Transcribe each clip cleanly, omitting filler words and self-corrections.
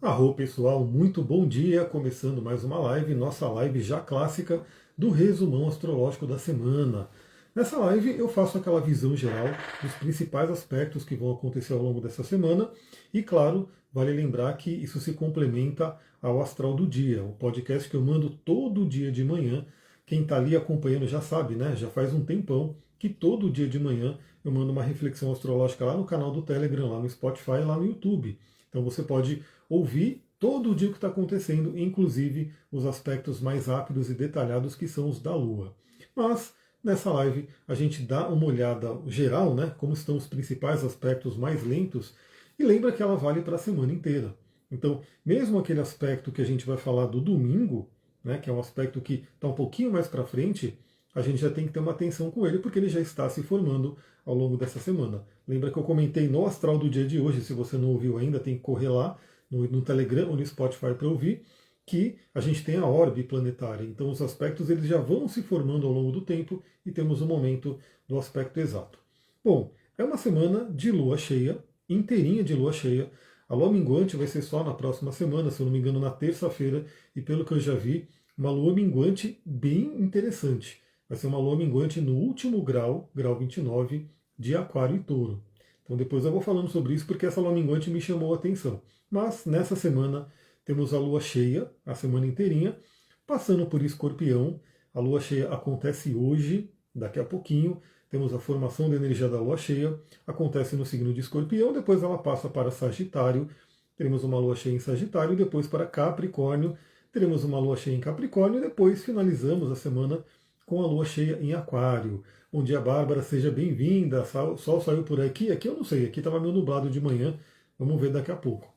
Arro pessoal, muito bom dia, começando mais uma live, nossa live já clássica do resumão astrológico da semana. Nessa live eu faço aquela visão geral dos principais aspectos que vão acontecer ao longo dessa semana e, claro, vale lembrar que isso se complementa ao Astral do Dia, o podcast que eu mando todo dia de manhã. Quem está ali acompanhando já sabe, né? Já faz um tempão que todo dia de manhã eu mando uma reflexão astrológica lá no canal do Telegram, lá no Spotify e lá no YouTube. Então você pode ouvir todo dia o que está acontecendo, inclusive os aspectos mais rápidos e detalhados que são os da Lua. Mas nessa live a gente dá uma olhada geral, né, como estão os principais aspectos mais lentos, e lembra que ela vale para a semana inteira. Então, mesmo aquele aspecto que a gente vai falar do domingo, né, que é um aspecto que está um pouquinho mais para frente, a gente já tem que ter uma atenção com ele, porque ele já está se formando ao longo dessa semana. Lembra que eu comentei no astral do dia de hoje, se você não ouviu ainda, tem que correr lá no Telegram ou no Spotify para ouvir, que a gente tem a orbe planetária. Então os aspectos eles já vão se formando ao longo do tempo e temos o momento do aspecto exato. Bom, é uma semana de lua cheia, inteirinha de lua cheia. A lua minguante vai ser só na próxima semana, se eu não me engano, na terça-feira, e pelo que eu já vi, uma lua minguante bem interessante. Vai ser uma lua minguante no último grau, grau 29, de Aquário e Touro. Então depois eu vou falando sobre isso porque essa lua minguante me chamou a atenção. Mas nessa semana temos a lua cheia, a semana inteirinha, passando por Escorpião. A lua cheia acontece hoje, daqui a pouquinho. Temos a formação da energia da lua cheia, acontece no signo de Escorpião, depois ela passa para Sagitário. Teremos uma lua cheia em Sagitário, depois para Capricórnio. Teremos uma lua cheia em Capricórnio e depois finalizamos a semana com a lua cheia em Aquário. Bom dia, Bárbara, seja bem-vinda. O sol saiu por aqui, aqui eu não sei, aqui estava meio nublado de manhã, vamos ver daqui a pouco.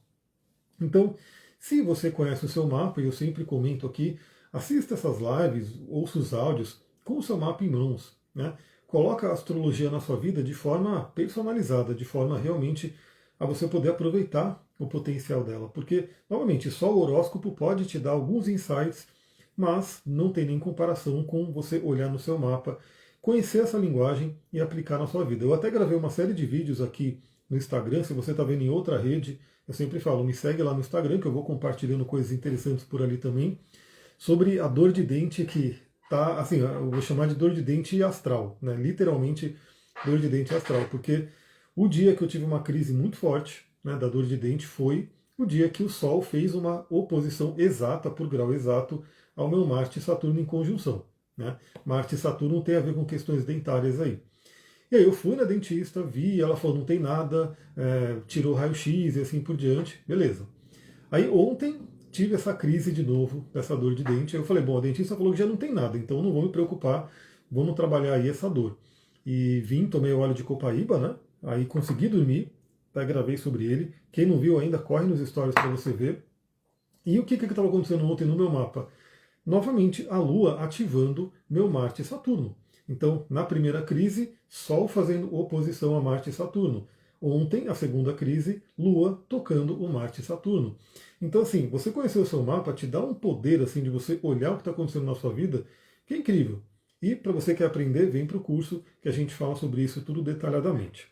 Então, se você conhece o seu mapa, e eu sempre comento aqui, assista essas lives, ouça os áudios com o seu mapa em mãos. Né? Coloca a astrologia na sua vida de forma personalizada, de forma realmente a você poder aproveitar o potencial dela. Porque, novamente, só o horóscopo pode te dar alguns insights, mas não tem nem comparação com você olhar no seu mapa, conhecer essa linguagem e aplicar na sua vida. Eu até gravei uma série de vídeos aqui no Instagram, se você está vendo em outra rede, eu sempre falo, me segue lá no Instagram, que eu vou compartilhando coisas interessantes por ali também, sobre a dor de dente que tá, assim, eu vou chamar de dor de dente astral, né? Literalmente dor de dente astral, porque o dia que eu tive uma crise muito forte, né, da dor de dente foi o dia que o Sol fez uma oposição exata, por grau exato, ao meu Marte e Saturno em conjunção. Né? Marte e Saturno tem a ver com questões dentárias aí. E aí eu fui na dentista, vi, ela falou, não tem nada, tirou raio-x e assim por diante, beleza. Aí ontem tive essa crise de novo, dessa dor de dente, aí eu falei, bom, a dentista falou que já não tem nada, então não vou me preocupar, vamos trabalhar aí essa dor. E vim, tomei óleo de copaíba, né, aí consegui dormir, até gravei sobre ele, quem não viu ainda, corre nos stories para você ver. E o que estava acontecendo ontem no meu mapa? Novamente, a Lua ativando meu Marte e Saturno. Então, na primeira crise, Sol fazendo oposição a Marte e Saturno. Ontem, a segunda crise, Lua tocando o Marte e Saturno. Então, assim, você conhecer o seu mapa te dá um poder assim de você olhar o que está acontecendo na sua vida, que é incrível. E para você que quer aprender, vem para o curso que a gente fala sobre isso tudo detalhadamente.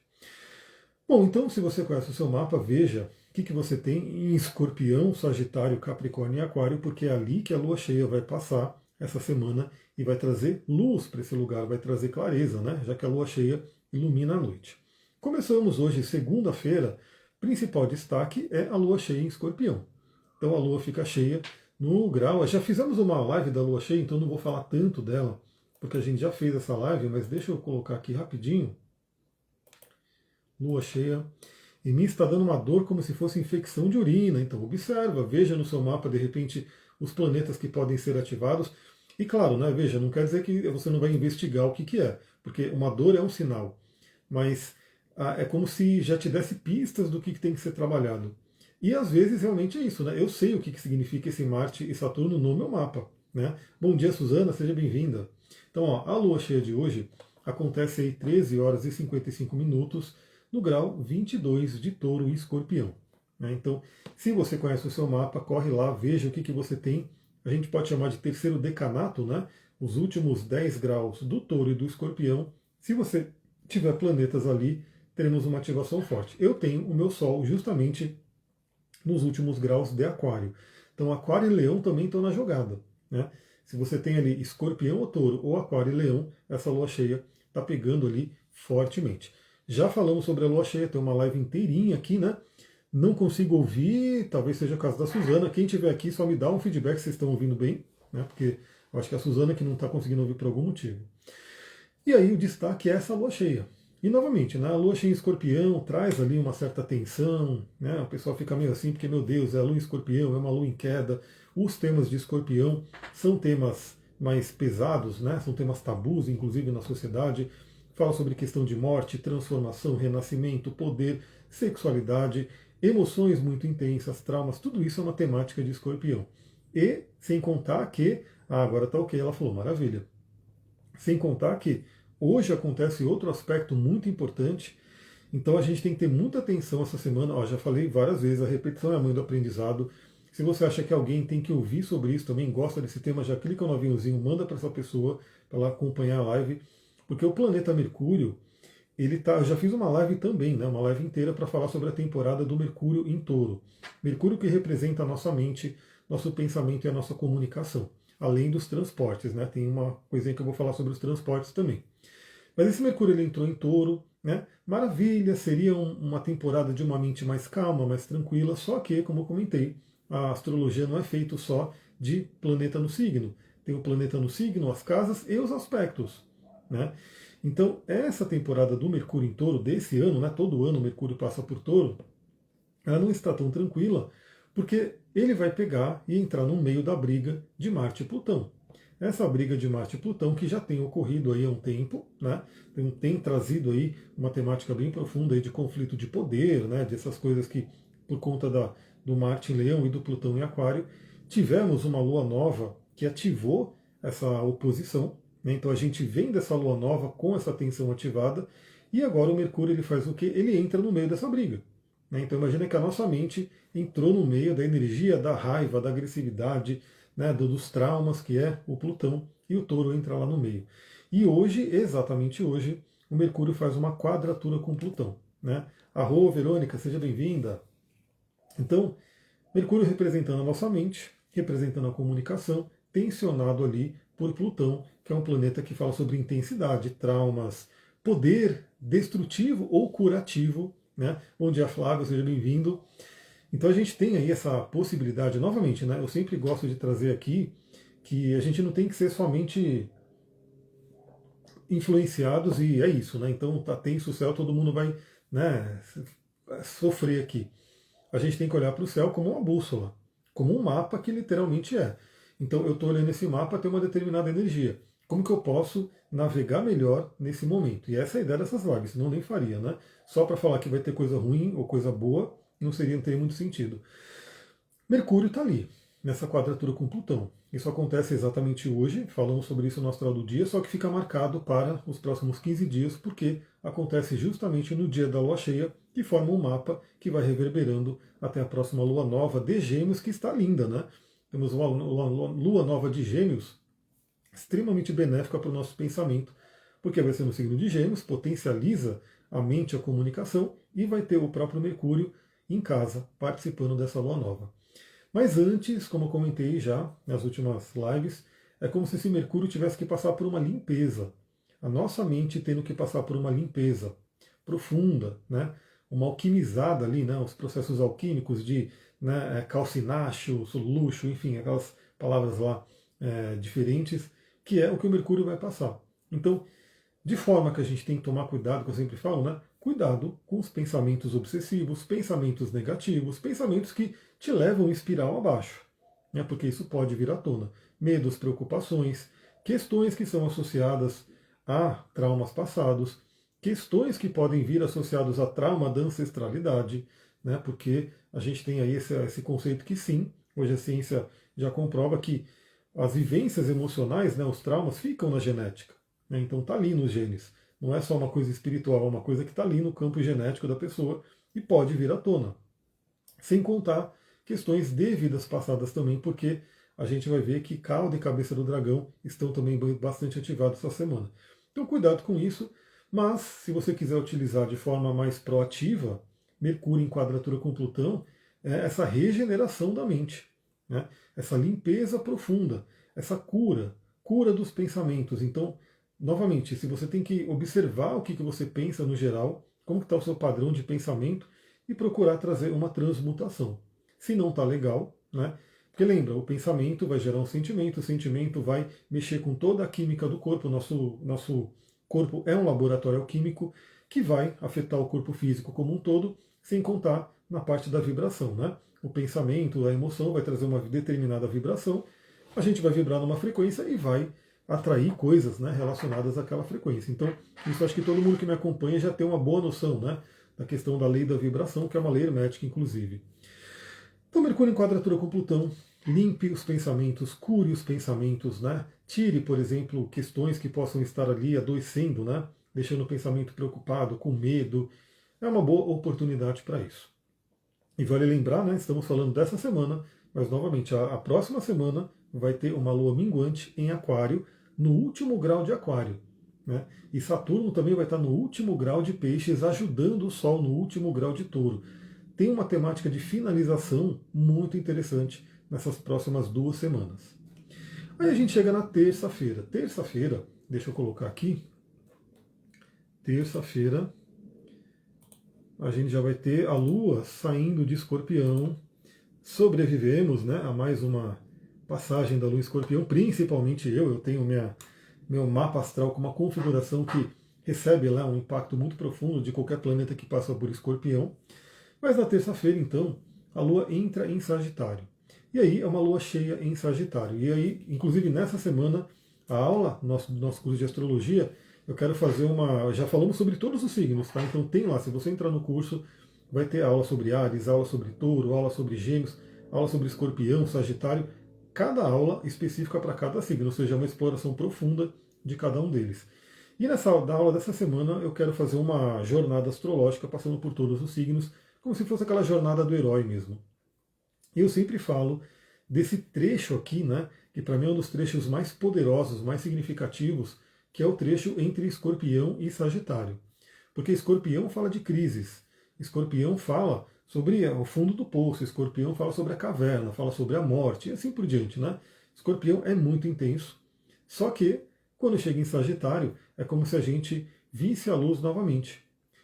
Bom, então, se você conhece o seu mapa, veja o que você tem em Escorpião, Sagitário, Capricórnio e Aquário, porque é ali que a lua cheia vai passar essa semana e vai trazer luz para esse lugar, vai trazer clareza, né? Já que a lua cheia ilumina a noite. Começamos hoje, segunda-feira, principal destaque é a lua cheia em Escorpião. Então a lua fica cheia no grau. Já fizemos uma live da lua cheia, então não vou falar tanto dela, porque a gente já fez essa live, mas deixa eu colocar aqui rapidinho. Lua cheia. Em mim está dando uma dor como se fosse infecção de urina. Então observa, veja no seu mapa de repente os planetas que podem ser ativados. E claro, né, veja, não quer dizer que você não vai investigar o que é, porque uma dor é um sinal. Mas é como se já te desse pistas do que tem que ser trabalhado. E às vezes realmente é isso, né? Eu sei o que significa esse Marte e Saturno no meu mapa. Né? Bom dia, Suzana, seja bem-vinda. Então, ó, a lua cheia de hoje acontece aí 13 horas e 55 minutos no grau 22 de Touro e Escorpião. Né? Então, se você conhece o seu mapa, corre lá, veja o que você tem. A gente pode chamar de terceiro decanato, né? Os últimos 10 graus do Touro e do Escorpião. Se você tiver planetas ali, teremos uma ativação forte. Eu tenho o meu Sol justamente nos últimos graus de Aquário. Então Aquário e Leão também estão na jogada, né? Se você tem ali Escorpião ou Touro, ou Aquário e Leão, essa lua cheia está pegando ali fortemente. Já falamos sobre a lua cheia, tem uma live inteirinha aqui, né? Não consigo ouvir, talvez seja o caso da Suzana. Quem estiver aqui, só me dá um feedback se vocês estão ouvindo bem, né? Porque eu acho que é a Suzana que não está conseguindo ouvir por algum motivo. E aí o destaque é essa lua cheia. E novamente, né, a lua cheia em escorpião traz ali uma certa tensão, né? O pessoal fica meio assim, porque, meu Deus, é a lua em escorpião, é uma lua em queda. Os temas de escorpião são temas mais pesados, né? São temas tabus, inclusive na sociedade. Fala sobre questão de morte, transformação, renascimento, poder, sexualidade, emoções muito intensas, traumas, tudo isso é uma temática de escorpião. E sem contar que, agora tá ok, ela falou, maravilha. Sem contar que hoje acontece outro aspecto muito importante, então a gente tem que ter muita atenção essa semana. Ó, já falei várias vezes, a repetição é a mãe do aprendizado. Se você acha que alguém tem que ouvir sobre isso também, gosta desse tema, já clica no aviãozinho, manda para essa pessoa para ela acompanhar a live, porque o planeta Mercúrio, ele tá, eu já fiz uma live também, né, uma live inteira para falar sobre a temporada do Mercúrio em Touro. Mercúrio que representa a nossa mente, nosso pensamento e a nossa comunicação, além dos transportes, né? Tem uma coisinha que eu vou falar sobre os transportes também. Mas esse Mercúrio ele entrou em Touro, né? Maravilha, seria uma temporada de uma mente mais calma, mais tranquila, só que, como eu comentei, a astrologia não é feita só de planeta no signo. Tem o planeta no signo, as casas e os aspectos, né? Então, essa temporada do Mercúrio em Touro desse ano, né? Todo ano o Mercúrio passa por Touro, ela não está tão tranquila, porque ele vai pegar e entrar no meio da briga de Marte e Plutão. Essa briga de Marte e Plutão que já tem ocorrido aí há um tempo, né? Tem trazido aí uma temática bem profunda aí de conflito de poder, né? Dessas coisas que, por conta do Marte em Leão e do Plutão em Aquário, tivemos uma lua nova que ativou essa oposição, né? Então a gente vem dessa lua nova com essa tensão ativada, e agora o Mercúrio ele faz o quê? Ele entra no meio dessa briga. Né? Então imagina que a nossa mente entrou no meio da energia da raiva, da agressividade, né, dos traumas, que é o Plutão, e o Touro entra lá no meio. E hoje, exatamente hoje, o Mercúrio faz uma quadratura com Plutão. Né? Arro, Verônica, seja bem-vinda. Então, Mercúrio representando a nossa mente, representando a comunicação, tensionado ali por Plutão, que é um planeta que fala sobre intensidade, traumas, poder destrutivo ou curativo, né? Bom dia, Flávio, seja bem-vindo. Então a gente tem aí essa possibilidade, novamente, né? Eu sempre gosto de trazer aqui que a gente não tem que ser somente influenciados e é isso, né? Então tá tenso o céu, todo mundo vai, né, sofrer aqui. A gente tem que olhar para o céu como uma bússola, como um mapa que literalmente é. Então eu estou olhando esse mapa, tem uma determinada energia. Como que eu posso navegar melhor nesse momento? E essa é a ideia dessas lives, senão eu nem faria, né? Só para falar que vai ter coisa ruim ou coisa boa, não teria muito sentido. Mercúrio está ali, nessa quadratura com Plutão. Isso acontece exatamente hoje, falamos sobre isso no astral do dia, só que fica marcado para os próximos 15 dias, porque acontece justamente no dia da lua cheia, que forma um mapa que vai reverberando até a próxima lua nova de Gêmeos, que está linda, né? Temos uma lua nova de Gêmeos extremamente benéfica para o nosso pensamento, porque vai ser no signo de Gêmeos, potencializa a mente, a comunicação, e vai ter o próprio Mercúrio em casa, participando dessa lua nova. Mas antes, como eu comentei já nas últimas lives, é como se esse Mercúrio tivesse que passar por uma limpeza. A nossa mente tendo que passar por uma limpeza profunda, né? Uma alquimizada ali, né? Os processos alquímicos de, né, calcináceo, soluço, enfim, aquelas palavras lá diferentes, que é o que o Mercúrio vai passar. Então, de forma que a gente tem que tomar cuidado, que eu sempre falo, né? Cuidado com os pensamentos obsessivos, pensamentos negativos, pensamentos que te levam em espiral abaixo, né? Porque isso pode vir à tona. Medos, preocupações, questões que são associadas a traumas passados, questões que podem vir associados a trauma da ancestralidade, né? Porque a gente tem aí esse conceito que sim, hoje a ciência já comprova que as vivências emocionais, né, os traumas, ficam na genética. Né? Então está ali nos genes. Não é só uma coisa espiritual, é uma coisa que está ali no campo genético da pessoa e pode vir à tona. Sem contar questões de vidas passadas também, porque a gente vai ver que cauda e cabeça do dragão estão também bastante ativados essa semana. Então cuidado com isso, mas se você quiser utilizar de forma mais proativa, Mercúrio em quadratura com Plutão essa regeneração da mente, né? Essa limpeza profunda, essa cura dos pensamentos. Então, novamente, se você tem que observar o que você pensa no geral, como está o seu padrão de pensamento e procurar trazer uma transmutação. Se não está legal, né? Porque lembra, o pensamento vai gerar um sentimento, o sentimento vai mexer com toda a química do corpo, nosso corpo é um laboratório alquímico que vai afetar o corpo físico como um todo, sem contar na parte da vibração, né? O pensamento, a emoção vai trazer uma determinada vibração, a gente vai vibrar numa frequência e vai atrair coisas, né, relacionadas àquela frequência. Então, isso acho que todo mundo que me acompanha já tem uma boa noção, né, da questão da lei da vibração, que é uma lei hermética, inclusive. Então, Mercúrio em quadratura com Plutão, limpe os pensamentos, cure os pensamentos, né? Tire, por exemplo, questões que possam estar ali adoecendo, né? Deixando o pensamento preocupado, com medo. É uma boa oportunidade para isso. E vale lembrar, né? Estamos falando dessa semana, mas novamente, a próxima semana vai ter uma lua minguante em Aquário, no último grau de Aquário. Né? E Saturno também vai estar no último grau de Peixes, ajudando o Sol no último grau de Touro. Tem uma temática de finalização muito interessante nessas próximas 2 semanas. Aí a gente chega na terça-feira. Terça-feira, deixa eu colocar aqui. Terça-feira, a gente já vai ter a Lua saindo de Escorpião. Sobrevivemos, né, a mais uma passagem da Lua em Escorpião, principalmente eu tenho meu mapa astral com uma configuração que recebe lá um impacto muito profundo de qualquer planeta que passa por Escorpião. Mas na terça-feira, então, a Lua entra em Sagitário. E aí é uma Lua cheia em Sagitário. E aí, inclusive nessa semana, a aula, nosso curso de astrologia, eu quero fazer uma. Já falamos sobre todos os signos, tá? Então tem lá, se você entrar no curso, vai ter aula sobre Áries, aula sobre Touro, aula sobre Gêmeos, aula sobre Escorpião, Sagitário. Cada aula específica para cada signo, ou seja, uma exploração profunda de cada um deles. E nessa aula dessa semana eu quero fazer uma jornada astrológica passando por todos os signos, como se fosse aquela jornada do herói mesmo. E eu sempre falo desse trecho aqui, né, que para mim é um dos trechos mais poderosos, mais significativos, que é o trecho entre Escorpião e Sagitário. Porque Escorpião fala de crises, Escorpião fala sobre o fundo do poço, Escorpião fala sobre a caverna, fala sobre a morte e assim por diante, né? Escorpião é muito intenso, só que quando chega em Sagitário é como se a gente visse a luz novamente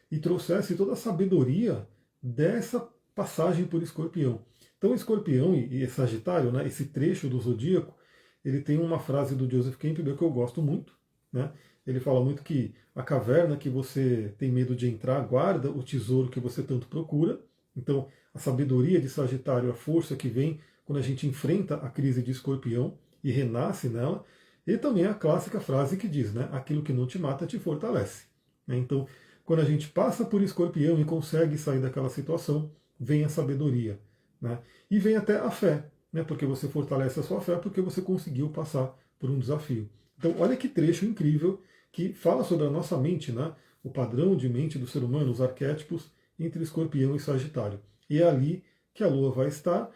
e trouxesse toda a sabedoria dessa passagem por Escorpião. Então, Escorpião e Sagitário, né, esse trecho do zodíaco, ele tem uma frase do Joseph Campbell que eu gosto muito. Né? Ele fala muito que a caverna que você tem medo de entrar guarda o tesouro que você tanto procura. Então, a sabedoria de Sagitário, a força que vem quando a gente enfrenta a crise de Escorpião e renasce nela. E também a clássica frase que diz, né, aquilo que não te mata te fortalece. Então, quando a gente passa por Escorpião e consegue sair daquela situação, vem a sabedoria. Né? E vem até a fé, né? Porque você fortalece a sua fé porque você conseguiu passar por um desafio. Então, olha que trecho incrível que fala sobre a nossa mente, né? O padrão de mente do ser humano, os arquétipos entre Escorpião e Sagitário. E é ali que a Lua vai estar.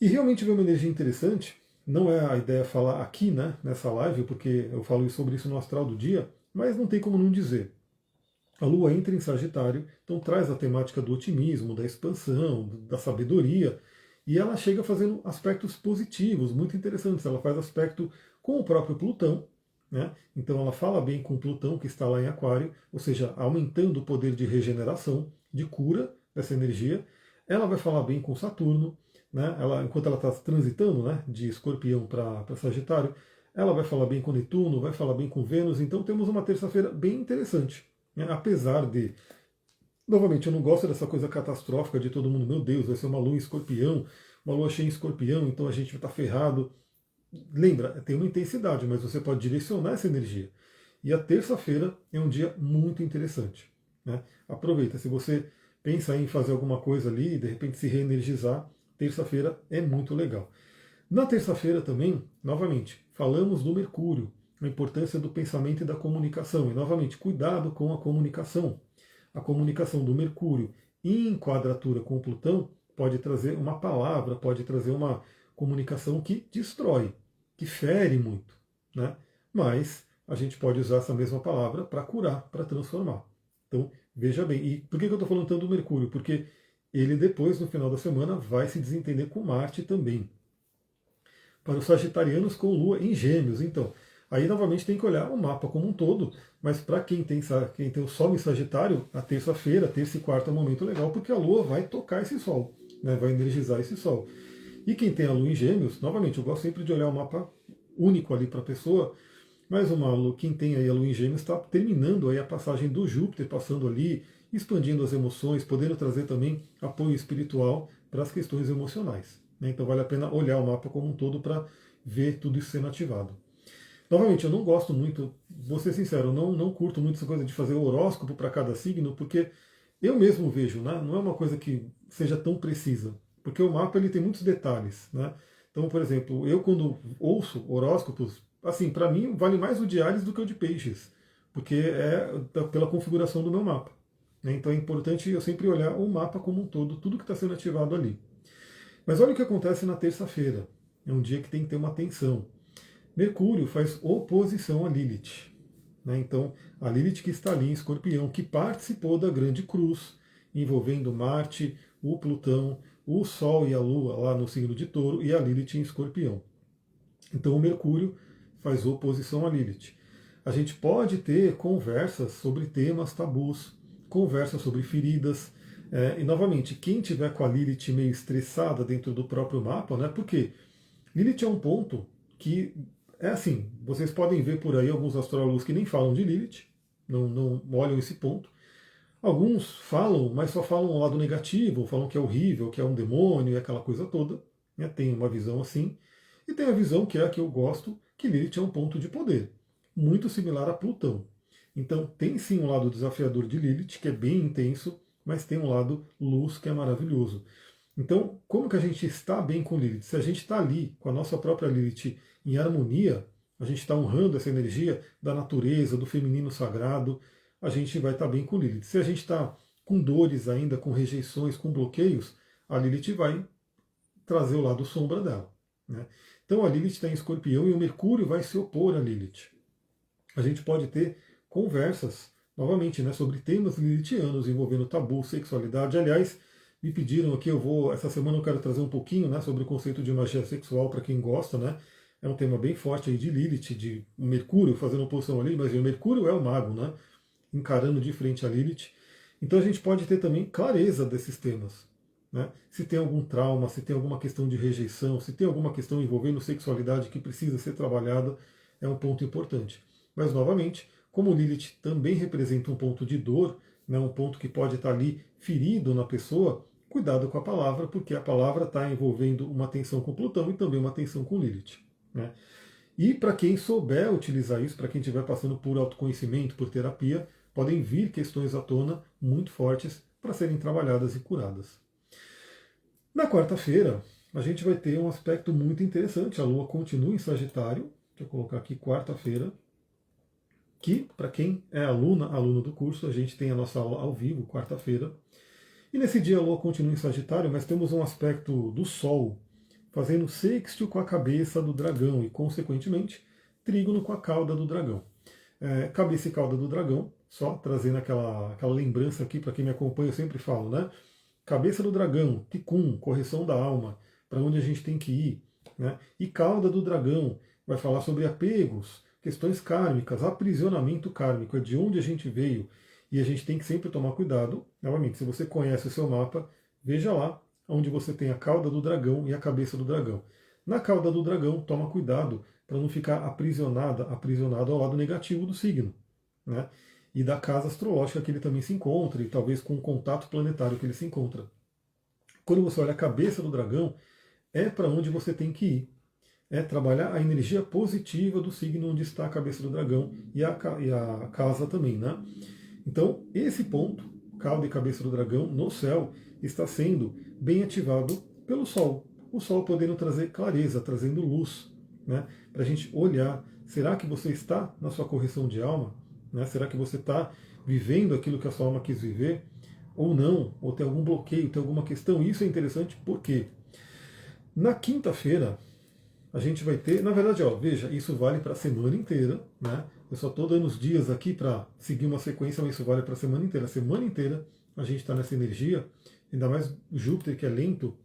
E realmente vem uma energia interessante. Não é a ideia falar aqui, né, nessa live, porque eu falo sobre isso no astral do dia, mas não tem como não dizer. A Lua entra em Sagitário, então traz a temática do otimismo, da expansão, da sabedoria, e ela chega fazendo aspectos positivos, muito interessantes. Ela faz aspecto com o próprio Plutão, né? Então ela fala bem com Plutão, que está lá em Aquário, ou seja, aumentando o poder de regeneração, de cura dessa energia. Ela vai falar bem com Saturno, né? Enquanto ela está transitando, né, de Escorpião para Sagitário, ela vai falar bem com Netuno, vai falar bem com Vênus, então temos uma terça-feira bem interessante. Apesar de, novamente, eu não gosto dessa coisa catastrófica de todo mundo, meu Deus, vai ser uma lua em Escorpião, uma lua cheia em Escorpião, então a gente vai estar ferrado. Lembra, tem uma intensidade, mas você pode direcionar essa energia. E a terça-feira é um dia muito interessante. Né? Aproveita, se você pensa em fazer alguma coisa ali e de repente se reenergizar, terça-feira é muito legal. Na terça-feira também, novamente, falamos do Mercúrio, a importância do pensamento e da comunicação. E, novamente, cuidado com a comunicação. A comunicação do Mercúrio em quadratura com Plutão pode trazer uma palavra, pode trazer uma comunicação que destrói, que fere muito. Né? Mas a gente pode usar essa mesma palavra para curar, para transformar. Então, veja bem. E por que eu estou falando tanto do Mercúrio? Porque ele depois, no final da semana, vai se desentender com Marte também. Para os sagitarianos com Lua em Gêmeos, então. Aí novamente tem que olhar o mapa como um todo, mas para quem tem o Sol em Sagitário, a terça-feira, terça e quarta é um momento legal, porque a Lua vai tocar esse Sol, né, vai energizar esse Sol. E quem tem a Lua em Gêmeos, novamente, eu gosto sempre de olhar o mapa único ali para a pessoa, mas quem tem aí a Lua em Gêmeos está terminando aí a passagem do Júpiter, passando ali, expandindo as emoções, podendo trazer também apoio espiritual para as questões emocionais, né? Então vale a pena olhar o mapa como um todo para ver tudo isso sendo ativado. Novamente, eu não gosto muito, vou ser sincero, eu não curto muito essa coisa de fazer o horóscopo para cada signo, porque eu mesmo vejo, né? Não é uma coisa que seja tão precisa, porque o mapa ele tem muitos detalhes, né? Então, por exemplo, eu quando ouço horóscopos, assim, para mim vale mais o de Áries do que o de Peixes, porque pela configuração do meu mapa, né? Então é importante eu sempre olhar o mapa como um todo, tudo que está sendo ativado ali. Mas olha o que acontece na terça-feira. É um dia que tem que ter uma atenção. Mercúrio faz oposição a Lilith, né? Então, a Lilith que está ali em Escorpião, que participou da Grande Cruz, envolvendo Marte, o Plutão, o Sol e a Lua lá no signo de Touro e a Lilith em Escorpião. Então, o Mercúrio faz oposição a Lilith. A gente pode ter conversas sobre temas tabus, conversas sobre feridas. E, novamente, quem tiver com a Lilith meio estressada dentro do próprio mapa, né? Porque Lilith é um ponto que é assim, vocês podem ver por aí alguns astrólogos que nem falam de Lilith, não olham esse ponto. Alguns falam, mas só falam o lado negativo, falam que é horrível, que é um demônio e aquela coisa toda. Né? Tem uma visão assim. E tem a visão que é a que eu gosto, que Lilith é um ponto de poder, muito similar a Plutão. Então tem sim um lado desafiador de Lilith, que é bem intenso, mas tem um lado luz que é maravilhoso. Então, como que a gente está bem com Lilith? Se a gente está ali com a nossa própria Lilith em harmonia, a gente está honrando essa energia da natureza, do feminino sagrado, a gente vai estar bem com Lilith. Se a gente está com dores ainda, com rejeições, com bloqueios, a Lilith vai trazer o lado sombra dela. Né? Então a Lilith está em Escorpião e o Mercúrio vai se opor a Lilith. A gente pode ter conversas, novamente, né, sobre temas lilithianos envolvendo tabu, sexualidade. Aliás, me pediram aqui, essa semana eu quero trazer um pouquinho, né, sobre o conceito de magia sexual para quem gosta, né? É um tema bem forte aí de Lilith, de Mercúrio fazendo oposição ali, mas o Mercúrio é o mago, né? Encarando de frente a Lilith. Então a gente pode ter também clareza desses temas. Né? Se tem algum trauma, se tem alguma questão de rejeição, se tem alguma questão envolvendo sexualidade que precisa ser trabalhada, é um ponto importante. Mas, novamente, como Lilith também representa um ponto de dor, né, um ponto que pode estar ali ferido na pessoa, cuidado com a palavra, porque a palavra está envolvendo uma tensão com Plutão e também uma tensão com Lilith. Né? E para quem souber utilizar isso, para quem estiver passando por autoconhecimento, por terapia, podem vir questões à tona muito fortes para serem trabalhadas e curadas. Na quarta-feira, a gente vai ter um aspecto muito interessante. A Lua continua em Sagitário. Deixa eu colocar aqui quarta-feira. Que, para quem é aluno do curso, a gente tem a nossa aula ao vivo, quarta-feira. E nesse dia a Lua continua em Sagitário, mas temos um aspecto do Sol fazendo sextil com a cabeça do dragão e, consequentemente, trígono com a cauda do dragão. Cabeça e cauda do dragão, só trazendo aquela lembrança aqui, para quem me acompanha, eu sempre falo, né? Cabeça do dragão, Tikkun, correção da alma, para onde a gente tem que ir. Né? E cauda do dragão vai falar sobre apegos, questões kármicas, aprisionamento kármico, é de onde a gente veio. E a gente tem que sempre tomar cuidado. Novamente, se você conhece o seu mapa, veja lá onde você tem a cauda do dragão e a cabeça do dragão. Na cauda do dragão, toma cuidado para não ficar aprisionado ao lado negativo do signo. Né? E da casa astrológica que ele também se encontra, e talvez com o contato planetário que ele se encontra. Quando você olha a cabeça do dragão, é para onde você tem que ir. É trabalhar a energia positiva do signo onde está a cabeça do dragão e a casa também. Né? Então, esse ponto, cauda e cabeça do dragão, no céu, está sendo bem ativado pelo Sol. O Sol podendo trazer clareza, trazendo luz, né? Para a gente olhar, será que você está na sua correção de alma? Né? Será que você está vivendo aquilo que a sua alma quis viver? Ou não? Ou tem algum bloqueio, tem alguma questão? Isso é interessante porque na quinta-feira a gente vai ter, na verdade, ó, veja, isso vale para a semana inteira, né? Eu só estou dando os dias aqui para seguir uma sequência, mas isso vale para a semana inteira. A semana inteira a gente está nessa energia ainda mais Júpiter que é lento,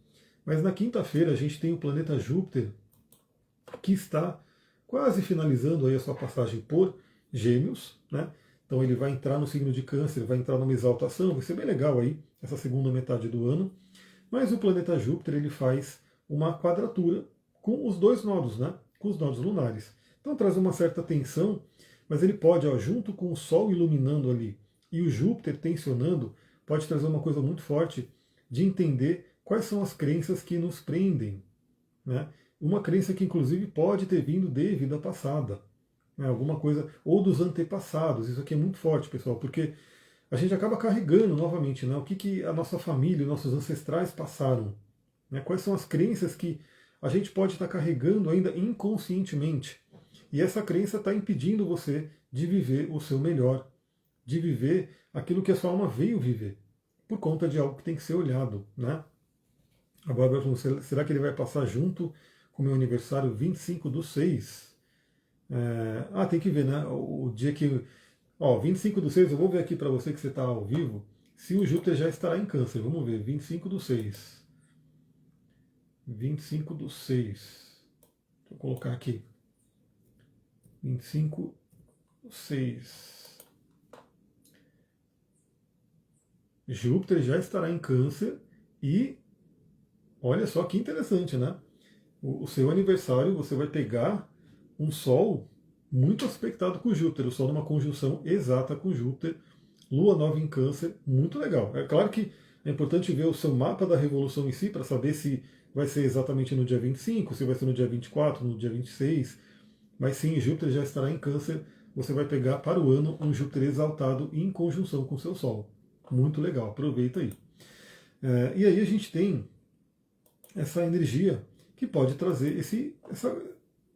mas na quinta-feira a gente tem o planeta Júpiter que está quase finalizando aí a sua passagem por Gêmeos, né? Então ele vai entrar no signo de Câncer, vai entrar numa exaltação, vai ser bem legal aí essa segunda metade do ano. Mas o planeta Júpiter ele faz uma quadratura com os dois nodos, né? Com os nodos lunares. Então traz uma certa tensão, mas ele pode, ó, junto com o Sol iluminando ali e o Júpiter tensionando, pode trazer uma coisa muito forte de entender quais são as crenças que nos prendem, né? Uma crença que inclusive pode ter vindo de vida passada, né? Alguma coisa, ou dos antepassados. Isso aqui é muito forte, pessoal, porque a gente acaba carregando novamente, né? O que a nossa família, nossos ancestrais passaram, né? Quais são as crenças que a gente pode estar carregando ainda inconscientemente. E essa crença está impedindo você de viver o seu melhor, de viver aquilo que a sua alma veio viver, por conta de algo que tem que ser olhado, né? Agora, será que ele vai passar junto com o meu aniversário 25/6? Tem que ver, né? O dia que. Ó, 25/6, eu vou ver aqui para você que você está ao vivo, se o Júpiter já estará em Câncer. Vamos ver, 25/6. 25/6. Vou colocar aqui. 25/6. Júpiter já estará em Câncer e olha só que interessante, né? O seu aniversário você vai pegar um Sol muito aspectado com Júpiter, o Sol numa conjunção exata com Júpiter, Lua nova em Câncer, muito legal. É claro que é importante ver o seu mapa da revolução em si para saber se vai ser exatamente no dia 25, se vai ser no dia 24, no dia 26, mas sim, Júpiter já estará em Câncer, você vai pegar para o ano um Júpiter exaltado em conjunção com o seu Sol. Muito legal, aproveita aí. E aí a gente tem essa energia que pode trazer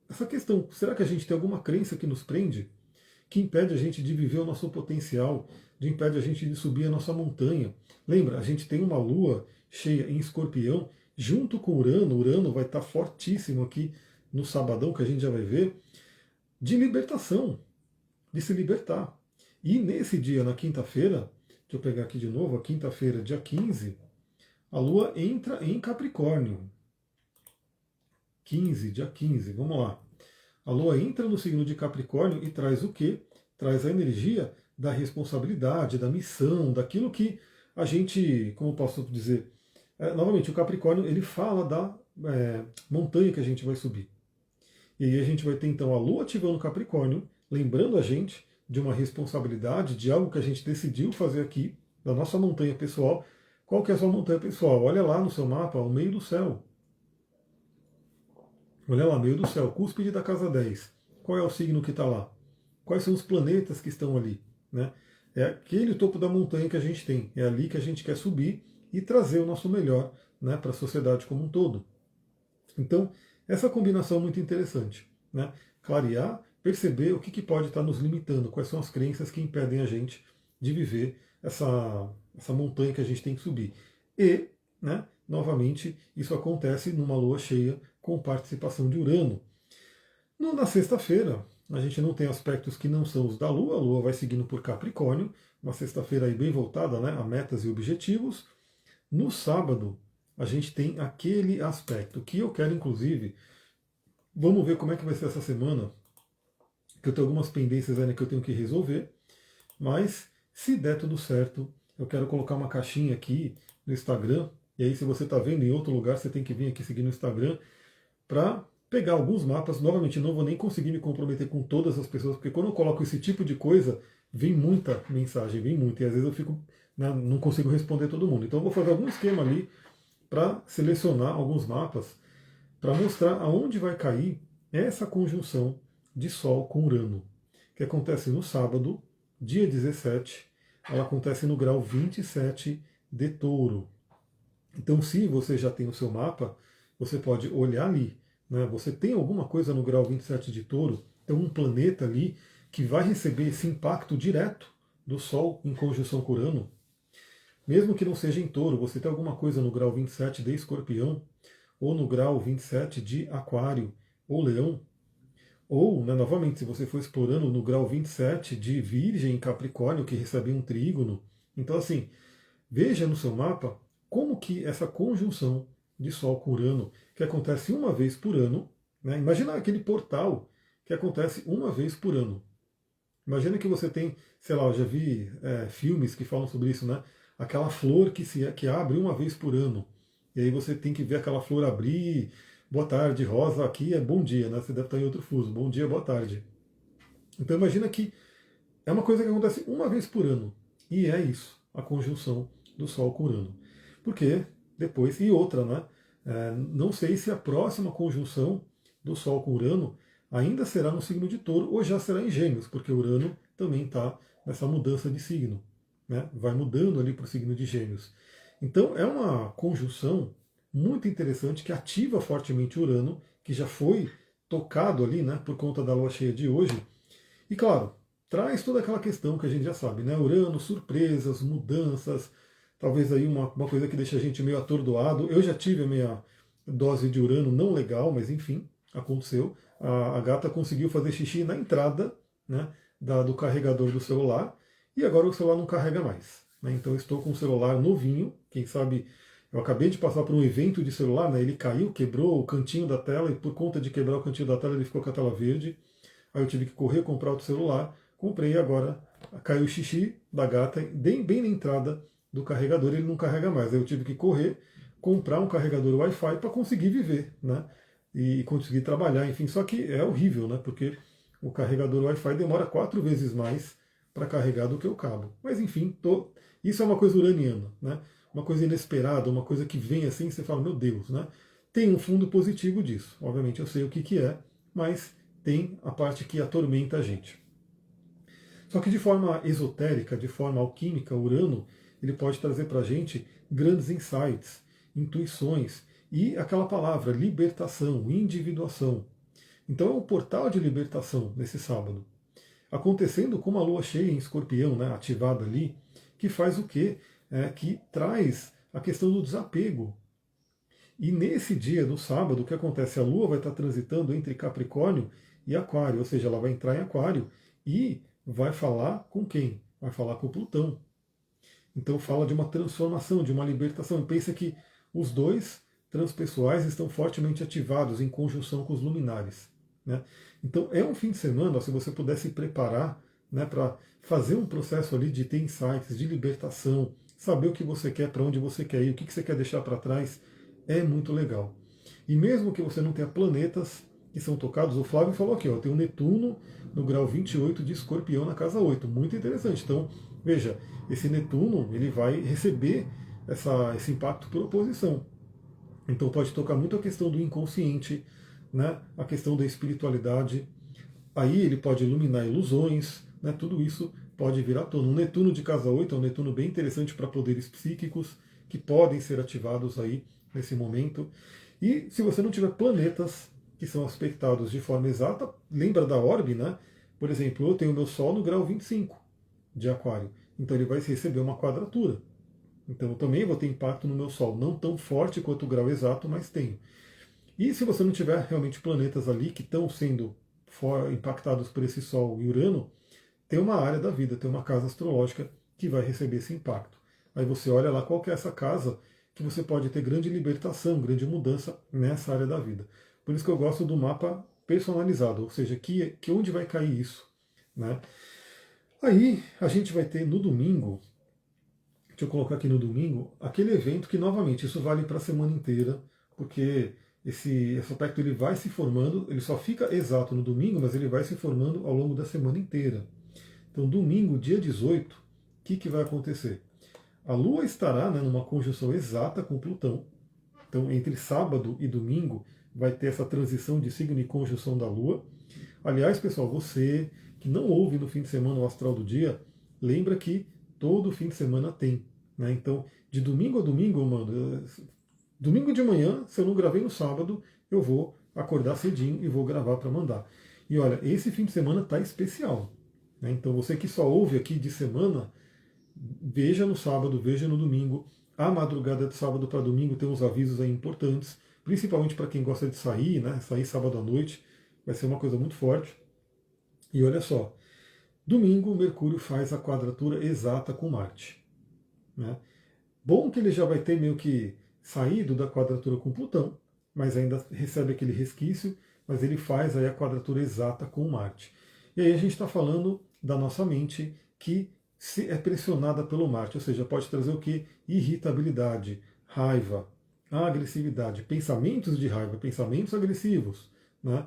essa questão. Será que a gente tem alguma crença que nos prende, que impede a gente de viver o nosso potencial, de impede a gente de subir a nossa montanha? Lembra, a gente tem uma lua cheia em Escorpião, junto com Urano. Urano vai estar fortíssimo aqui no sabadão, que a gente já vai ver, de libertação, de se libertar. E nesse dia, na quinta-feira, deixa eu pegar aqui de novo, a quinta-feira, dia 15, a Lua entra em Capricórnio. Dia 15, vamos lá. A Lua entra no signo de Capricórnio e traz o quê? Traz a energia da responsabilidade, da missão, daquilo que a gente, como posso dizer, novamente, o Capricórnio ele fala da montanha que a gente vai subir. E aí a gente vai ter então a Lua ativando o Capricórnio, lembrando a gente de uma responsabilidade, de algo que a gente decidiu fazer aqui, da nossa montanha pessoal. Qual que é a sua montanha pessoal? Olha lá no seu mapa, ao meio do céu. Olha lá, meio do céu, cúspide da casa 10. Qual é o signo que está lá? Quais são os planetas que estão ali? Né? É aquele topo da montanha que a gente tem. É ali que a gente quer subir e trazer o nosso melhor, né, para a sociedade como um todo. Então, essa combinação é muito interessante. Né? Clarear, perceber o que pode estar nos limitando, quais são as crenças que impedem a gente de viver essa montanha que a gente tem que subir. E, né, novamente, isso acontece numa lua cheia com participação de Urano. Na sexta-feira, a gente não tem aspectos que não são os da Lua, a Lua vai seguindo por Capricórnio, uma sexta-feira aí bem voltada, né, a metas e objetivos. No sábado, a gente tem aquele aspecto que eu quero, inclusive, vamos ver como é que vai ser essa semana, que eu tenho algumas pendências ainda que eu tenho que resolver, mas se der tudo certo, eu quero colocar uma caixinha aqui no Instagram, e aí se você está vendo em outro lugar, você tem que vir aqui seguir no Instagram, para pegar alguns mapas. Novamente, não vou nem conseguir me comprometer com todas as pessoas, porque quando eu coloco esse tipo de coisa, vem muita mensagem, vem muito, e às vezes eu fico, né, não consigo responder todo mundo. Então eu vou fazer algum esquema ali para selecionar alguns mapas, para mostrar aonde vai cair essa conjunção de Sol com Urano, que acontece no sábado, dia 17, ela acontece no grau 27 de Touro. Então, se você já tem o seu mapa, você pode olhar ali, né? Você tem alguma coisa no grau 27 de Touro, tem um planeta ali que vai receber esse impacto direto do Sol em conjunção com Urano. Mesmo que não seja em Touro, você tem alguma coisa no grau 27 de Escorpião, ou no grau 27 de Aquário, ou Leão, ou, né, novamente, se você for explorando no grau 27 de Virgem e Capricórnio, que recebe um trígono. Então, assim, veja no seu mapa como que essa conjunção de Sol com Urano, que acontece uma vez por ano, né? Imagina aquele portal que acontece uma vez por ano. Imagina que você tem, sei lá, eu já vi filmes que falam sobre isso, né? Aquela flor que abre uma vez por ano. E aí você tem que ver aquela flor abrir. Boa tarde, Rosa, aqui é bom dia, né? Você deve estar em outro fuso. Bom dia, boa tarde. Então imagina que é uma coisa que acontece uma vez por ano. E é isso, a conjunção do Sol com Urano. Porque depois, e outra, né? Não sei se a próxima conjunção do Sol com Urano ainda será no signo de Touro ou já será em Gêmeos, porque Urano também está nessa mudança de signo. Né? Vai mudando ali para o signo de Gêmeos. Então é uma conjunção muito interessante que ativa fortemente Urano, que já foi tocado ali, né, por conta da lua cheia de hoje. E claro, traz toda aquela questão que a gente já sabe, né? Urano, surpresas, mudanças, talvez aí uma coisa que deixa a gente meio atordoado. Eu já tive a minha dose de Urano não legal, mas enfim, aconteceu. A gata conseguiu fazer xixi na entrada, né, do carregador do celular, e agora o celular não carrega mais. Né? Então eu estou com um celular novinho, quem sabe eu acabei de passar por um evento de celular, né? Ele caiu, quebrou o cantinho da tela, e por conta de quebrar o cantinho da tela ele ficou com a tela verde. Aí eu tive que correr comprar outro celular. Comprei agora, caiu o xixi da gata bem na entrada do carregador, ele não carrega mais. Aí eu tive que correr, comprar um carregador Wi-Fi para conseguir viver, né? E conseguir trabalhar, enfim. Só que é horrível, né? Porque o carregador Wi-Fi demora 4 vezes mais para carregar do que o cabo. Mas enfim, isso é uma coisa uraniana, né? Uma coisa inesperada, uma coisa que vem assim, você fala, meu Deus, né? Tem um fundo positivo disso. Obviamente eu sei o que é, mas tem a parte que atormenta a gente. Só que de forma esotérica, de forma alquímica, Urano, ele pode trazer para a gente grandes insights, intuições e aquela palavra, libertação, individuação. Então é um portal de libertação nesse sábado. Acontecendo com uma lua cheia em escorpião, né, ativada ali, que faz o quê? Que traz a questão do desapego. E nesse dia do sábado, o que acontece? A Lua vai estar transitando entre Capricórnio e Aquário, ou seja, ela vai entrar em Aquário e vai falar com quem? Vai falar com Plutão. Então fala de uma transformação, de uma libertação. E pensa que os dois transpessoais estão fortemente ativados em conjunção com os luminares. Né? Então é um fim de semana, ó, se você puder se preparar, né, para fazer um processo ali de ter insights, de libertação, saber o que você quer, para onde você quer ir, o que você quer deixar para trás, é muito legal. E mesmo que você não tenha planetas que são tocados, o Flávio falou aqui, ó, tem o Netuno no grau 28 de Escorpião na casa 8, muito interessante. Então, veja, esse Netuno ele vai receber esse impacto por oposição. Então pode tocar muito a questão do inconsciente, né, a questão da espiritualidade. Aí ele pode iluminar ilusões, né, tudo isso pode vir à tona. Um Netuno de casa 8 é um Netuno bem interessante para poderes psíquicos que podem ser ativados aí nesse momento. E se você não tiver planetas que são aspectados de forma exata, lembra da orbe, né? Por exemplo, eu tenho meu Sol no grau 25 de Aquário, então ele vai receber uma quadratura. Então eu também vou ter impacto no meu Sol, não tão forte quanto o grau exato, mas tenho. E se você não tiver realmente planetas ali que estão sendo impactados por esse Sol e Urano, tem uma área da vida, tem uma casa astrológica que vai receber esse impacto. Aí você olha lá qual que é essa casa que você pode ter grande libertação, grande mudança nessa área da vida. Por isso que eu gosto do mapa personalizado, ou seja, que onde vai cair isso. Né? Aí a gente vai ter no domingo, deixa eu colocar aqui no domingo, aquele evento que novamente isso vale para a semana inteira, porque esse aspecto ele vai se formando, ele só fica exato no domingo, mas ele vai se formando ao longo da semana inteira. Então, domingo, dia 18, o que vai acontecer? A Lua estará, né, numa conjunção exata com Plutão. Então, entre sábado e domingo, vai ter essa transição de signo e conjunção da Lua. Aliás, pessoal, você que não ouve no fim de semana o astral do dia, lembra que todo fim de semana tem. Né? Então, de domingo a domingo, eu mando. Domingo de manhã, se eu não gravei no sábado, eu vou acordar cedinho e vou gravar para mandar. E olha, esse fim de semana está especial. Né? Então, você que só ouve aqui de semana, veja no sábado, veja no domingo. A madrugada de sábado para domingo tem uns avisos aí importantes, principalmente para quem gosta de sair, né? Sair sábado à noite vai ser uma coisa muito forte. E olha só, domingo Mercúrio faz a quadratura exata com Marte. Né? Bom que ele já vai ter meio que saído da quadratura com Plutão, mas ainda recebe aquele resquício, mas ele faz aí a quadratura exata com Marte. E aí a gente está falando da nossa mente que é pressionada pelo Marte, ou seja, pode trazer o que? Irritabilidade, raiva, agressividade, pensamentos de raiva, pensamentos agressivos. Né?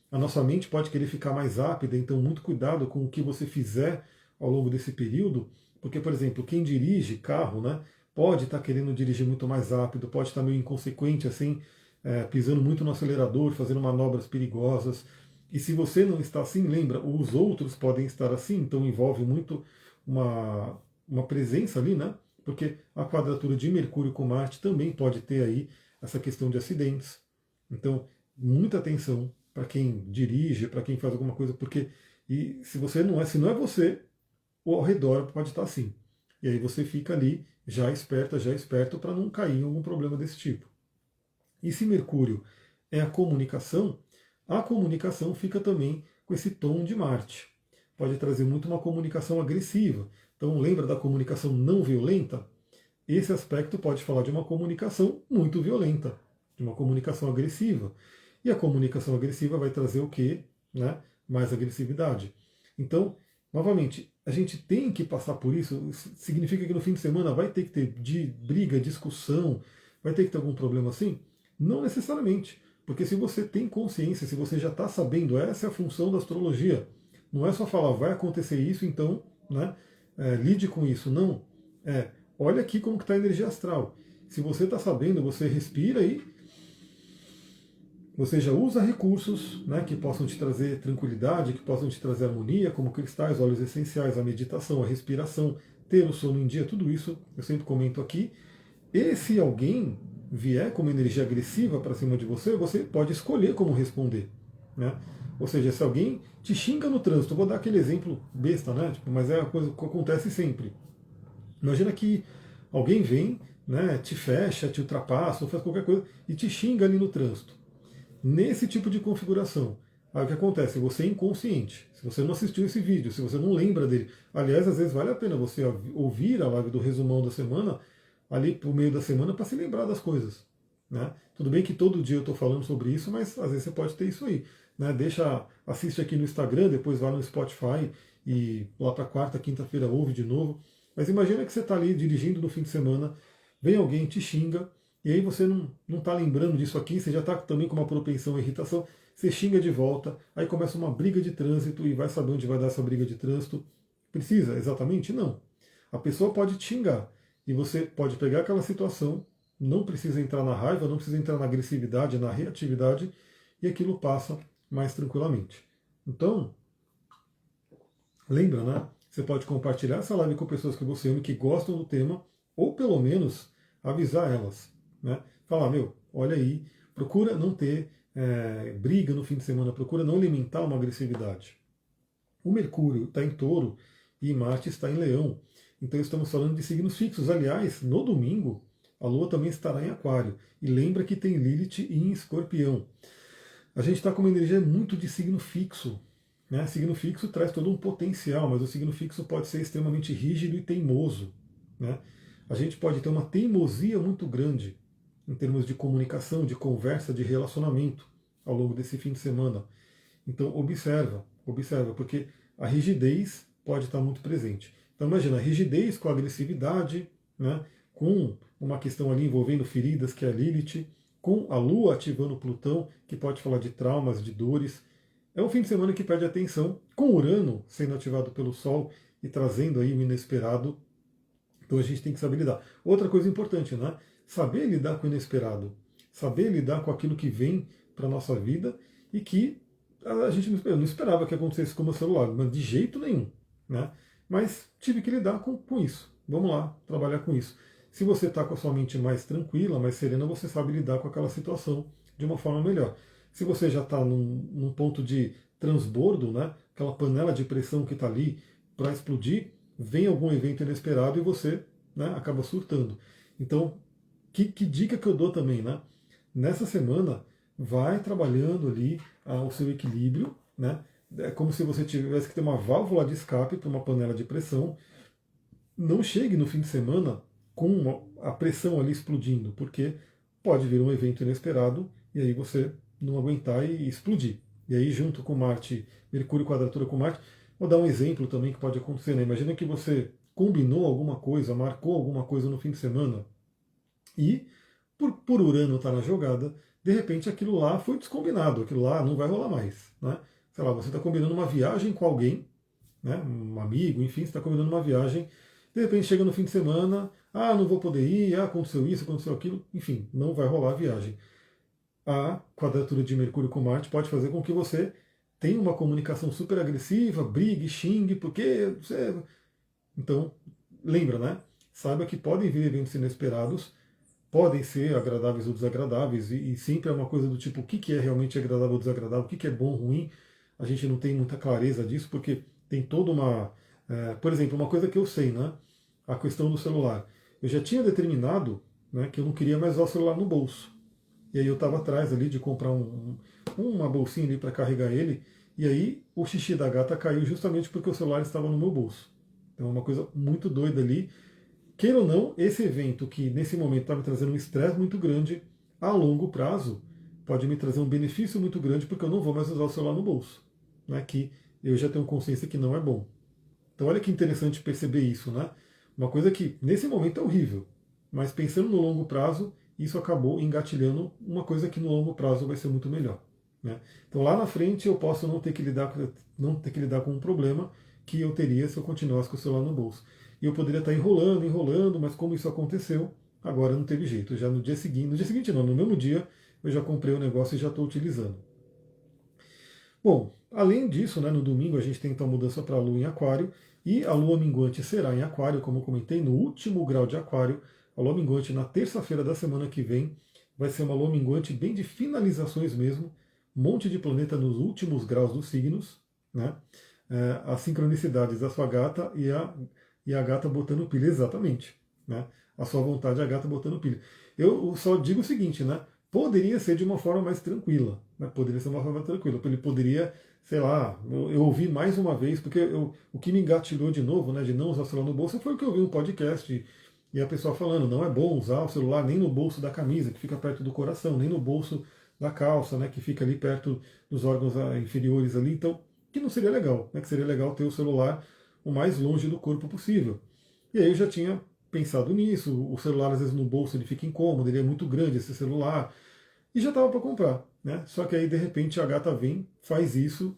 A nossa mente pode querer ficar mais rápida, então muito cuidado com o que você fizer ao longo desse período, porque, por exemplo, quem dirige carro, né, pode estar querendo dirigir muito mais rápido, pode estar meio inconsequente assim, pisando muito no acelerador, fazendo manobras perigosas. E se você não está assim, lembra, os outros podem estar assim, então envolve muito uma presença ali, né? Porque a quadratura de Mercúrio com Marte também pode ter aí essa questão de acidentes. Então, muita atenção para quem dirige, para quem faz alguma coisa, porque se você não é, se não é você, o ao redor pode estar assim. E aí você fica ali já esperto para não cair em algum problema desse tipo. E se Mercúrio é a comunicação fica também com esse tom de Marte. Pode trazer muito uma comunicação agressiva. Então lembra da comunicação não violenta? Esse aspecto pode falar de uma comunicação muito violenta, de uma comunicação agressiva. E a comunicação agressiva vai trazer o quê? Né? Mais agressividade. Então, novamente, a gente tem que passar por isso. Significa que no fim de semana vai ter que ter briga, discussão, vai ter que ter algum problema assim? Não necessariamente. Porque se você tem consciência, se você já está sabendo, essa é a função da astrologia. Não é só falar, vai acontecer isso, então, né, lide com isso. Não. Olha aqui como está a energia astral. Se você está sabendo, você respira aí, você já usa recursos, né, que possam te trazer tranquilidade, que possam te trazer harmonia, como cristais, óleos essenciais, a meditação, a respiração, ter o sono em dia, tudo isso eu sempre comento aqui. E se alguém vier com uma energia agressiva para cima de você, você pode escolher como responder. Né? Ou seja, se alguém te xinga no trânsito, eu vou dar aquele exemplo besta, né? Tipo, mas é uma coisa que acontece sempre. Imagina que alguém vem, né, te fecha, te ultrapassa, ou faz qualquer coisa e te xinga ali no trânsito. Nesse tipo de configuração, aí o que acontece? Você é inconsciente. Se você não assistiu esse vídeo, se você não lembra dele, aliás, às vezes vale a pena você ouvir a live do resumão da semana, ali pro meio da semana, para se lembrar das coisas. Né? Tudo bem que todo dia eu estou falando sobre isso, mas às vezes você pode ter isso aí. Né? Assiste aqui no Instagram, depois vai no Spotify e lá para quarta, quinta-feira ouve de novo. Mas imagina que você está ali dirigindo no fim de semana, vem alguém, te xinga, e aí você não está lembrando disso aqui, você já está também com uma propensão à irritação, você xinga de volta, aí começa uma briga de trânsito e vai saber onde vai dar essa briga de trânsito. Precisa exatamente? Não. A pessoa pode te xingar e você pode pegar aquela situação, não precisa entrar na raiva, não precisa entrar na agressividade, na reatividade, e aquilo passa mais tranquilamente. Então, lembra, né? Você pode compartilhar essa live com pessoas que você ama, que gostam do tema, ou pelo menos avisar elas. Né? Falar, meu, olha aí, procura não ter briga no fim de semana, procura não alimentar uma agressividade. O Mercúrio está em Touro e Marte está em Leão. Então estamos falando de signos fixos. Aliás, no domingo, a Lua também estará em Aquário. E lembra que tem Lilith em Escorpião. A gente está com uma energia muito de signo fixo. Né? Signo fixo traz todo um potencial, mas o signo fixo pode ser extremamente rígido e teimoso. Né? A gente pode ter uma teimosia muito grande em termos de comunicação, de conversa, de relacionamento ao longo desse fim de semana. Então observa, porque a rigidez pode estar muito presente. Então imagina, a rigidez com a agressividade, né, com uma questão ali envolvendo feridas, que é a Lilith, com a Lua ativando Plutão, que pode falar de traumas, de dores. É um fim de semana que perde atenção, com Urano sendo ativado pelo Sol e trazendo aí o inesperado. Então a gente tem que saber lidar. Outra coisa importante, né? Saber lidar com o inesperado. Saber lidar com aquilo que vem para a nossa vida e que a gente não esperava que acontecesse com o meu celular, mas de jeito nenhum. Né? Mas tive que lidar com isso. Vamos lá, trabalhar com isso. Se você está com a sua mente mais tranquila, mais serena, você sabe lidar com aquela situação de uma forma melhor. Se você já está num ponto de transbordo, né, aquela panela de pressão que está ali para explodir, vem algum evento inesperado e você, né, acaba surtando. Então, que dica que eu dou também, né? Nessa semana, vai trabalhando ali o seu equilíbrio, né? É como se você tivesse que ter uma válvula de escape para uma panela de pressão. Não chegue no fim de semana a pressão ali explodindo, porque pode vir um evento inesperado e aí você não aguentar e explodir. E aí, junto com Marte, Mercúrio quadratura com Marte, vou dar um exemplo também que pode acontecer, né? Imagina que você combinou alguma coisa, marcou alguma coisa no fim de semana e, por Urano estar na jogada, de repente aquilo lá foi descombinado, aquilo lá não vai rolar mais, né? Sei lá, você está combinando uma viagem com alguém, né? Um amigo, enfim, você está combinando uma viagem, de repente chega no fim de semana, não vou poder ir, aconteceu isso, aconteceu aquilo, enfim, não vai rolar a viagem. A quadratura de Mercúrio com Marte pode fazer com que você tenha uma comunicação super agressiva, brigue, xingue, porque você. Então, lembra, né? Saiba que podem vir eventos inesperados, podem ser agradáveis ou desagradáveis, e sempre é uma coisa do tipo, o que é realmente agradável ou desagradável, o que é bom ou ruim, a gente não tem muita clareza disso, porque tem toda uma. Por exemplo, uma coisa que eu sei, né? A questão do celular. Eu já tinha determinado, né, que eu não queria mais usar o celular no bolso. E aí eu estava atrás ali de comprar uma bolsinha ali para carregar ele, e aí o xixi da gata caiu justamente porque o celular estava no meu bolso. Então é uma coisa muito doida ali. Queira ou não, esse evento que nesse momento está me trazendo um estresse muito grande, a longo prazo, pode me trazer um benefício muito grande porque eu não vou mais usar o celular no bolso. Né, que eu já tenho consciência que não é bom. Então olha que interessante perceber isso, né? Uma coisa que nesse momento é horrível, mas pensando no longo prazo, isso acabou engatilhando uma coisa que no longo prazo vai ser muito melhor. Né? Então lá na frente eu posso não ter que lidar com um problema que eu teria se eu continuasse com o celular no bolso. E eu poderia estar enrolando, enrolando, mas como isso aconteceu, agora não teve jeito. Já no dia seguinte não, no mesmo dia eu já comprei o negócio e já estou utilizando. Bom, além disso, né, no domingo a gente tem então a mudança para a Lua em Aquário, e a Lua minguante será em Aquário, como eu comentei, no último grau de Aquário. A Lua minguante na terça-feira da semana que vem vai ser uma Lua minguante bem de finalizações mesmo, um monte de planeta nos últimos graus dos signos, né? As sincronicidades da sua gata e a gata botando pilha, exatamente. Né? A sua vontade, a gata botando pilha. Eu só digo o seguinte, né? Poderia ser de uma forma mais tranquila, né? Poderia ser uma forma tranquila. Ele poderia, sei lá, eu ouvi mais uma vez, porque o que me engatilhou de novo, né, de não usar o celular no bolso, foi o que eu vi um podcast e a pessoa falando, não é bom usar o celular nem no bolso da camisa, que fica perto do coração, nem no bolso da calça, né, que fica ali perto dos órgãos inferiores ali, então, que não seria legal, né, que seria legal ter o celular o mais longe do corpo possível. E aí eu já tinha pensado nisso, o celular às vezes no bolso ele fica incômodo, ele é muito grande esse celular, e já estava para comprar. Né? Só que aí de repente a gata vem, faz isso,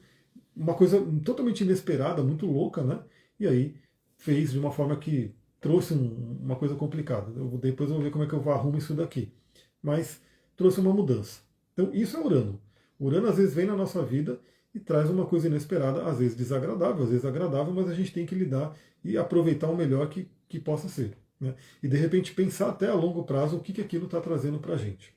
uma coisa totalmente inesperada, muito louca, né? E aí fez de uma forma que trouxe uma coisa complicada. Depois eu vou ver como é que eu arrumo isso daqui. Mas trouxe uma mudança. Então isso é Urano. Urano às vezes vem na nossa vida e traz uma coisa inesperada, às vezes desagradável, às vezes agradável, mas a gente tem que lidar e aproveitar o melhor que possa ser. Né? E de repente pensar até a longo prazo o que aquilo está trazendo para a gente.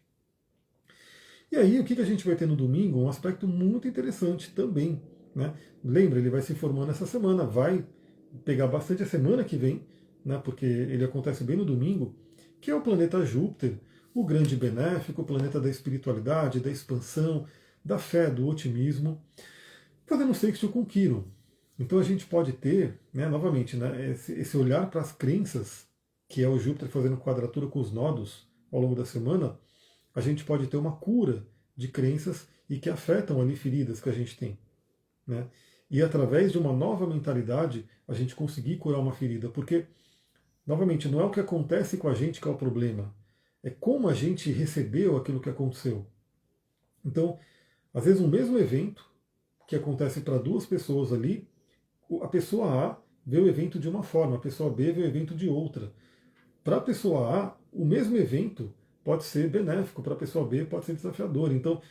E aí, o que a gente vai ter no domingo? Um aspecto muito interessante também. Né? Lembra, ele vai se formando essa semana, vai pegar bastante a semana que vem, né? Porque ele acontece bem no domingo, que é o planeta Júpiter, o grande benéfico, o planeta da espiritualidade, da expansão, da fé, do otimismo, fazendo sexto com Quiron. Então a gente pode ter, né, novamente, né, esse olhar para as crenças, que é o Júpiter fazendo quadratura com os nodos ao longo da semana, a gente pode ter uma cura de crenças e que afetam ali feridas que a gente tem. Né? E através de uma nova mentalidade, a gente conseguir curar uma ferida. Porque, novamente, não é o que acontece com a gente que é o problema, é como a gente recebeu aquilo que aconteceu. Então, às vezes, um mesmo evento que acontece para duas pessoas ali, a pessoa A vê o evento de uma forma, a pessoa B vê o evento de outra. Para a pessoa A, o mesmo evento pode ser benéfico, para a pessoa B pode ser desafiador. Então,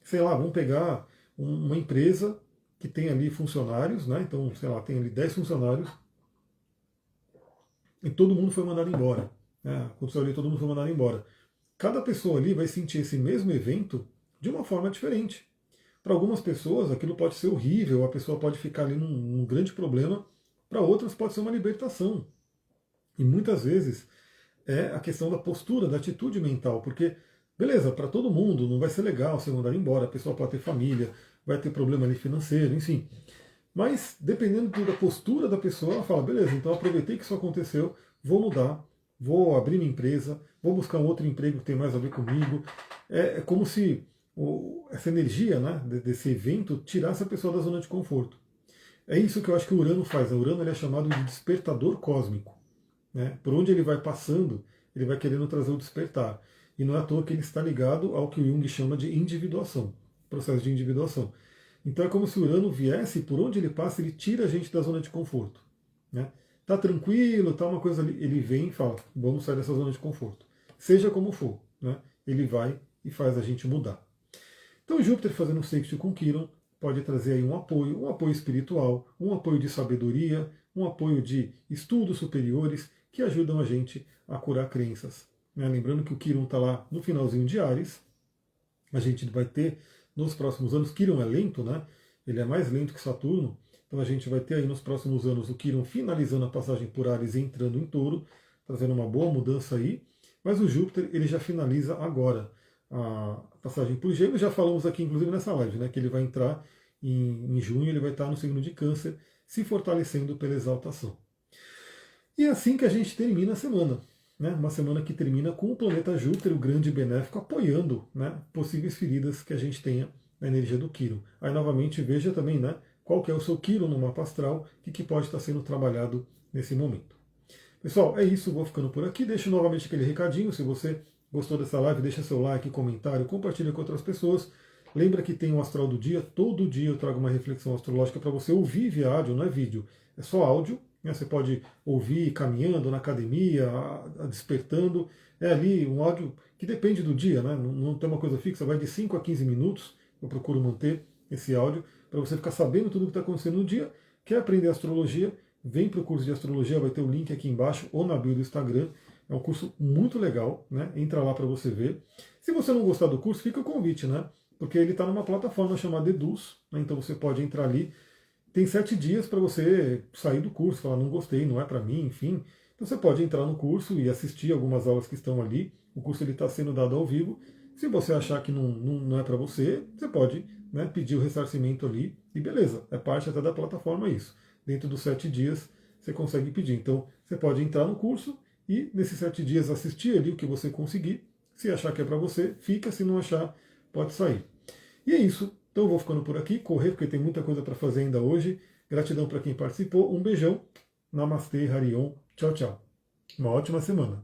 sei lá, vamos pegar uma empresa que tem ali funcionários, né? Então, sei lá, tem ali 10 funcionários e todo mundo foi mandado embora. Né? Aconteceu ali, todo mundo foi mandado embora. Cada pessoa ali vai sentir esse mesmo evento de uma forma diferente. Para algumas pessoas aquilo pode ser horrível, a pessoa pode ficar ali num grande problema, para outras pode ser uma libertação. E muitas vezes é a questão da postura, da atitude mental, porque, beleza, para todo mundo não vai ser legal ser mandado embora, a pessoa pode ter família, vai ter problema ali financeiro, enfim. Mas, dependendo da postura da pessoa, ela fala, beleza, então aproveitei que isso aconteceu, vou mudar, vou abrir minha empresa, vou buscar um outro emprego que tem mais a ver comigo. É como se essa energia, né, desse evento tirasse a pessoa da zona de conforto. É isso que eu acho que o Urano faz. O Urano ele é chamado de despertador cósmico. Né? Por onde ele vai passando, ele vai querendo trazer o despertar. E não é à toa que ele está ligado ao que o Jung chama de individuação, processo de individuação. Então é como se o Urano viesse, por onde ele passa, ele tira a gente da zona de conforto. Né? Tá tranquilo, tá uma coisa ali, ele vem e fala, vamos sair dessa zona de conforto. Seja como for, né? Ele vai e faz a gente mudar. Então Júpiter fazendo um sexto com Quirón pode trazer aí um apoio espiritual, um apoio de sabedoria, um apoio de estudos superiores que ajudam a gente a curar crenças. Né? Lembrando que o Quirón está lá no finalzinho de Áries, a gente vai ter nos próximos anos, Quirón é lento, né? Ele é mais lento que Saturno, então a gente vai ter aí nos próximos anos o Quirón finalizando a passagem por Áries e entrando em Touro, trazendo uma boa mudança aí, mas o Júpiter ele já finaliza agora a passagem por Gêmeos, já falamos aqui inclusive nessa live, né, que ele vai entrar em junho, ele vai estar no signo de Câncer, se fortalecendo pela exaltação. E é assim que a gente termina a semana. Né? Uma semana que termina com o planeta Júpiter, o grande benéfico, apoiando, né, possíveis feridas que a gente tenha na energia do Quirón. Aí novamente veja também, né, qual que é o seu Quirón no mapa astral e que pode estar sendo trabalhado nesse momento. Pessoal, é isso, vou ficando por aqui. Deixo novamente aquele recadinho, se você gostou dessa live, deixa seu like, comentário, compartilha com outras pessoas. Lembra que tem o Astral do Dia, todo dia eu trago uma reflexão astrológica para você ouvir via áudio, não é vídeo, é só áudio. Né? Você pode ouvir caminhando na academia, despertando. É ali um áudio que depende do dia, né? Não tem uma coisa fixa, vai de 5 a 15 minutos. Eu procuro manter esse áudio para você ficar sabendo tudo o que está acontecendo no dia. Quer aprender astrologia? Vem para o curso de astrologia, vai ter o link aqui embaixo ou na bio do Instagram. É um curso muito legal, né? Entra lá para você ver. Se você não gostar do curso, fica o convite, né? Porque ele está numa plataforma chamada Eduz, né? Então você pode entrar ali. Tem 7 dias para você sair do curso, falar não gostei, não é para mim, enfim. Então você pode entrar no curso e assistir algumas aulas que estão ali. O curso está sendo dado ao vivo. Se você achar que não é para você, você pode, né, pedir o ressarcimento ali e beleza, é parte até da plataforma isso. Dentro dos 7 dias você consegue pedir. Então você pode entrar no curso e nesses 7 dias assistir ali o que você conseguir. Se achar que é para você, fica. Se não achar, pode sair. E é isso. Então eu vou ficando por aqui, correr, porque tem muita coisa para fazer ainda hoje. Gratidão para quem participou. Um beijão. Namastê, Harion. Tchau, tchau. Uma ótima semana.